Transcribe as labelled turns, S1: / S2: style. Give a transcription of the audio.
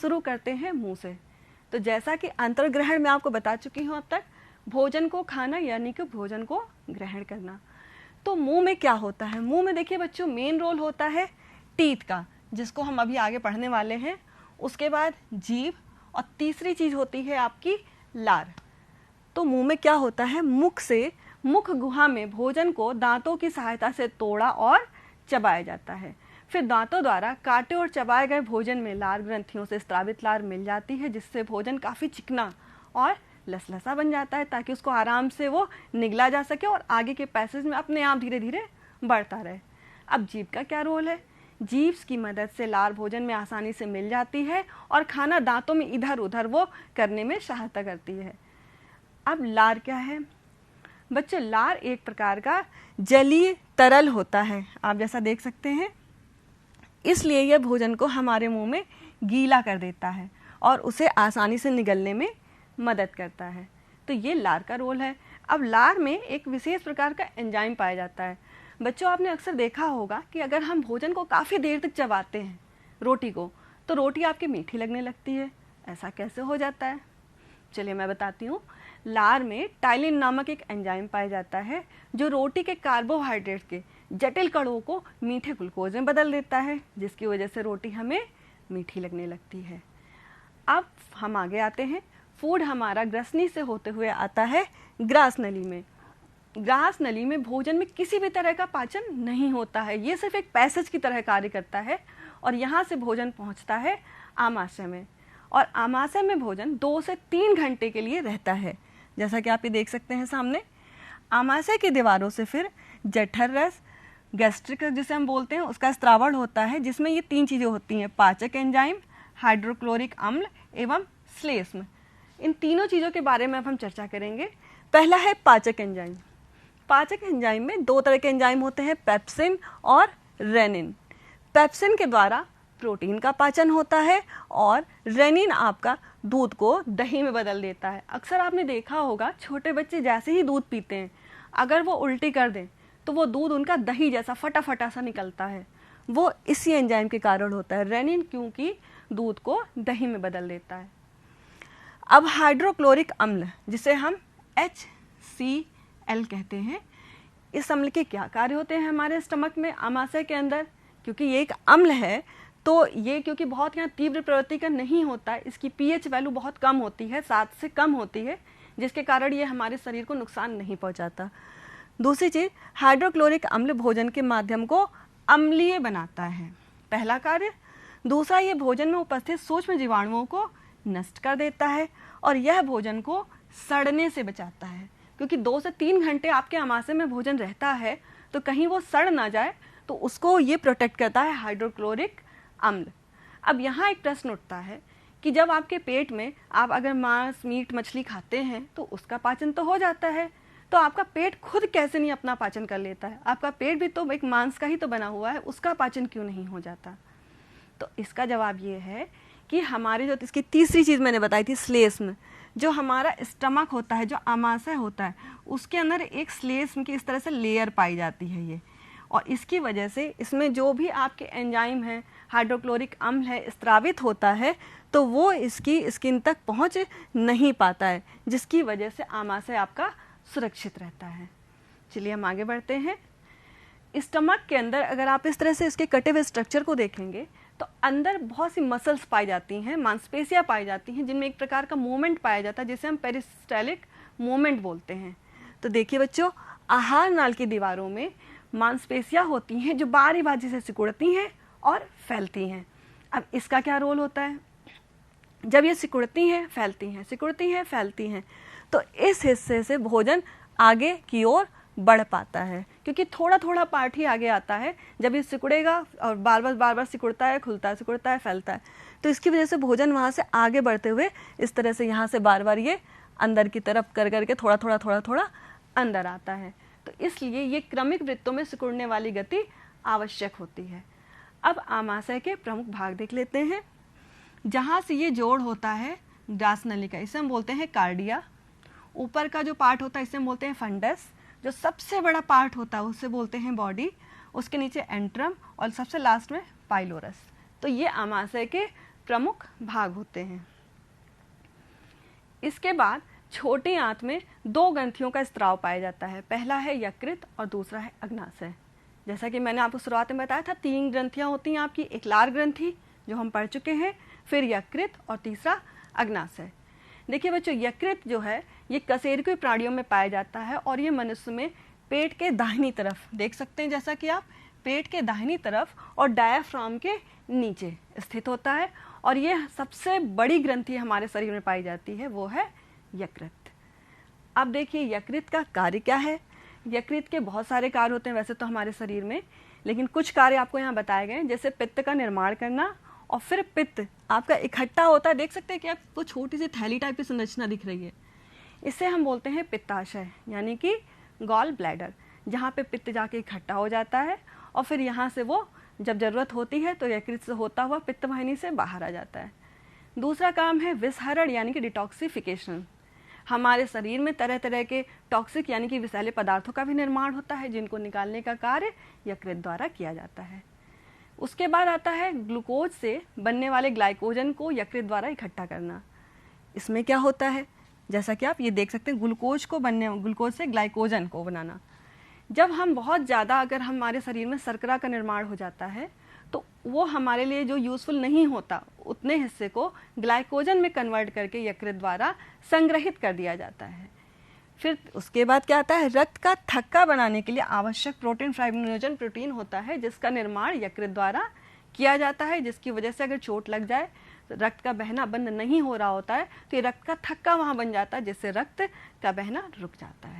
S1: शुरू करते हैं मुंह से। तो जैसा कि अंतर्ग्रहण में आपको बता चुकी हूँ अब तक, भोजन को खाना यानी कि भोजन को ग्रहण करना। तो मुंह में क्या होता है? मुंह में देखिए बच्चों, मेन रोल होता है टीथ का, जिसको हम अभी आगे पढ़ने वाले हैं। उसके बाद जीभ, और तीसरी चीज होती है आपकी लार। तो मुंह में क्या होता है? मुख से, मुख गुहा में भोजन को दांतों की सहायता से तोड़ा और चबाया जाता है। फिर दांतों द्वारा काटे और चबाए गए भोजन में लार ग्रंथियों से स्रावित लार मिल जाती है, जिससे भोजन काफ़ी चिकना और लसलसा बन जाता है, ताकि उसको आराम से वो निगला जा सके और आगे के पैसेज में अपने आप धीरे धीरे बढ़ता रहे। अब जीभ का क्या रोल है? जीभ की मदद से लार भोजन में आसानी से मिल जाती है और खाना दांतों में इधर उधर वो करने में सहायता करती है। अब लार क्या है बच्चों? लार एक प्रकार का जलीय तरल होता है, आप जैसा देख सकते हैं। इसलिए यह भोजन को हमारे मुंह में गीला कर देता है और उसे आसानी से निगलने में मदद करता है। तो ये लार का रोल है। अब लार में एक विशेष प्रकार का एंजाइम पाया जाता है। बच्चों, आपने अक्सर देखा होगा कि अगर हम भोजन को काफ़ी देर तक चबाते हैं, रोटी को, तो रोटी आपकी मीठी लगने लगती है। ऐसा कैसे हो जाता है? चलिए मैं बताती हूँ। लार में टाइलिन नामक एक एंजाइम पाया जाता है, जो रोटी के कार्बोहाइड्रेट के जटिल कणों को मीठे ग्लूकोज में बदल देता है, जिसकी वजह से रोटी हमें मीठी लगने लगती है। अब हम आगे आते हैं। फूड हमारा ग्रसनी से होते हुए आता है ग्रास नली में। ग्रास नली में भोजन में किसी भी तरह का पाचन नहीं होता है, ये सिर्फ एक पैसेज की तरह कार्य करता है और यहाँ से भोजन पहुँचता है आमाशय में, और आमाशय में भोजन 2 से 3 घंटे के लिए रहता है, जैसा कि आप ये देख सकते हैं सामने। आमाशय की दीवारों से फिर जठर रस, गैस्ट्रिक रस जिसे हम बोलते हैं, उसका स्त्रावण होता है, जिसमें ये 3 चीज़ें होती हैं: पाचक एंजाइम, हाइड्रोक्लोरिक अम्ल एवं श्लेष्म। इन तीनों चीज़ों के बारे में अब हम चर्चा करेंगे। पहला है पाचक एंजाइम। पाचक एंजाइम में 2 तरह के एंजाइम होते हैं, पेप्सिन और रेनिन। पेप्सिन के द्वारा प्रोटीन का पाचन होता है और रेनिन आपका दूध को दही में बदल देता है। अक्सर आपने देखा होगा, छोटे बच्चे जैसे ही दूध पीते हैं, अगर वो उल्टी कर दें तो वो दूध उनका दही जैसा फटा फटा सा निकलता है। वो इसी एंजाइम के कारण होता है, रेनिन, क्योंकि दूध को दही में बदल देता है। अब हाइड्रोक्लोरिक अम्ल, जिसे हम HCl कहते हैं, इस अम्ल के क्या कार्य होते हैं हमारे स्टमक में, आमाशय के अंदर? क्योंकि ये एक अम्ल है, तो ये क्योंकि बहुत यहाँ तीव्र प्रवृत्ति का नहीं होता है, इसकी pH वैल्यू बहुत कम होती है, 7 से कम होती है, जिसके कारण ये हमारे शरीर को नुकसान नहीं पहुँचाता। दूसरी चीज़, हाइड्रोक्लोरिक अम्ल भोजन के माध्यम को अम्लीय बनाता है, पहला कार्य। दूसरा, ये भोजन में उपस्थित सूक्ष्म जीवाणुओं को नष्ट कर देता है और यह भोजन को सड़ने से बचाता है, क्योंकि 2 से 3 घंटे आपके आमाशय में भोजन रहता है, तो कहीं वो सड़ ना जाए, तो उसको ये प्रोटेक्ट करता है हाइड्रोक्लोरिक अम्ल। अब यहाँ एक प्रश्न उठता है कि जब आपके पेट में आप अगर मांस, मीट, मछली खाते हैं तो उसका पाचन तो हो जाता है, तो आपका पेट खुद कैसे नहीं अपना पाचन कर लेता है? आपका पेट भी तो एक मांस का ही तो बना हुआ है, उसका पाचन क्यों नहीं हो जाता? तो इसका जवाब ये है कि हमारी जो इसकी तीसरी चीज़ मैंने बताई थी, श्लेष्म, जो हमारा स्टमक होता है, जो आमाशय होता है, उसके अंदर एक श्लेष्म की इस तरह से लेयर पाई जाती है ये, और इसकी वजह से इसमें जो भी आपके एंजाइम हैं, हाइड्रोक्लोरिक अम्ल है, स्रावित होता है, तो वो इसकी स्किन तक पहुंच नहीं पाता है, जिसकी वजह से आमाशय आपका सुरक्षित रहता है। चलिए हम आगे बढ़ते हैं। स्टमक के अंदर अगर आप इस तरह से इसके कटे हुए स्ट्रक्चर को देखेंगे तो अंदर बहुत सी मसल्स पाई जाती हैं, मांसपेशियां पाई जाती हैं, जिनमें एक प्रकार का मूवमेंट पाया जाता है, जिसे हम पेरिस्टाल्टिक मूवमेंट बोलते हैं। तो देखिए बच्चों, आहार नाल की दीवारों में मांसपेशियां होती हैं जो बारी बारी से सिकुड़ती हैं और फैलती हैं। अब इसका क्या रोल होता है? जब ये सिकुड़ती हैं, फैलती हैं, सिकुड़ती हैं, फैलती हैं, तो इस हिस्से से भोजन आगे की ओर बढ़ पाता है, क्योंकि थोड़ा थोड़ा पार्ट ही आगे आता है। जब ये सिकुड़ेगा और बार बार सिकुड़ता है, खुलता है, सिकुड़ता है, फैलता है, तो इसकी वजह से भोजन वहाँ से आगे बढ़ते हुए इस तरह से यहाँ से बार बार ये अंदर की तरफ कर करके थोड़ा थोड़ा अंदर आता है। तो इसलिए ये क्रमिक वृत्तों में सिकुड़ने वाली गति आवश्यक होती है। अब आमाशय के प्रमुख भाग देख लेते हैं। जहाँ से ये जोड़ होता है ग्रास नली का, इसे हम बोलते हैं कार्डिया। ऊपर का जो पार्ट होता है इसे हम बोलते हैं फंडस। जो सबसे बड़ा पार्ट होता है उसे बोलते हैं बॉडी। उसके नीचे एंट्रम और सबसे लास्ट में पाइलोरस। तो ये आमाशय के प्रमुख भाग होते हैं। इसके बाद छोटी आंत में 2 ग्रंथियों का स्त्राव पाया जाता है, पहला है यकृत और दूसरा है अग्नाशय। जैसा कि मैंने आपको शुरुआत में बताया था, 3 ग्रंथियां होती हैं आपकी, एक लार ग्रंथि जो हम पढ़ चुके हैं, फिर यकृत और तीसरा अग्नाशय। देखिए बच्चों, यकृत जो है ये कशेरुकी प्राणियों में पाया जाता है और ये मनुष्य में पेट के दाहिनी तरफ देख सकते हैं, जैसा कि आप पेट के दाहिनी तरफ और डायाफ्राम के नीचे स्थित होता है और ये सबसे बड़ी ग्रंथि हमारे शरीर में पाई जाती है, वो है यकृत। अब देखिए यकृत का कार्य क्या है। यकृत के बहुत सारे कार्य होते हैं वैसे तो हमारे शरीर में, लेकिन कुछ कार्य आपको यहाँ बताए गए हैं, जैसे पित्त का निर्माण करना और फिर पित्त आपका इकट्ठा होता है। देख सकते हैं कि आपको छोटी सी थैली टाइप की संरचना दिख रही है, इसे हम बोलते हैं पित्ताशय यानी कि गॉल ब्लैडर, जहाँ पे पित्त जाके इकट्ठा हो जाता है और फिर यहाँ से वो जब जरूरत होती है तो यकृत से होता हुआ पित्त वाहिनी से बाहर आ जाता है। दूसरा काम है विसहरण यानी कि डिटॉक्सिफिकेशन। हमारे शरीर में तरह तरह के टॉक्सिक यानी कि विषैले पदार्थों का भी निर्माण होता है, जिनको निकालने का कार्य यकृत द्वारा किया जाता है। उसके बाद आता है ग्लूकोज से बनने वाले ग्लाइकोजन को यकृत द्वारा इकट्ठा करना। इसमें क्या होता है, जैसा कि आप ये देख सकते हैं, ग्लूकोज से ग्लाइकोजन को बनाना। जब हम बहुत ज़्यादा अगर हमारे शरीर में शर्करा का निर्माण हो जाता है तो वो हमारे लिए जो यूज़फुल नहीं होता, उतने हिस्से को ग्लाइकोजन में कन्वर्ट करके यकृत द्वारा संग्रहित कर दिया जाता है। फिर उसके बाद क्या आता है, रक्त का थक्का बनाने के लिए आवश्यक प्रोटीन फाइब्रिनोजन प्रोटीन होता है, जिसका निर्माण यकृत द्वारा किया जाता है, जिसकी वजह से अगर चोट लग जाए, रक्त का बहना बंद नहीं हो रहा होता है तो ये रक्त का थक्का वहाँ बन जाता है, जिससे रक्त का बहना रुक जाता है।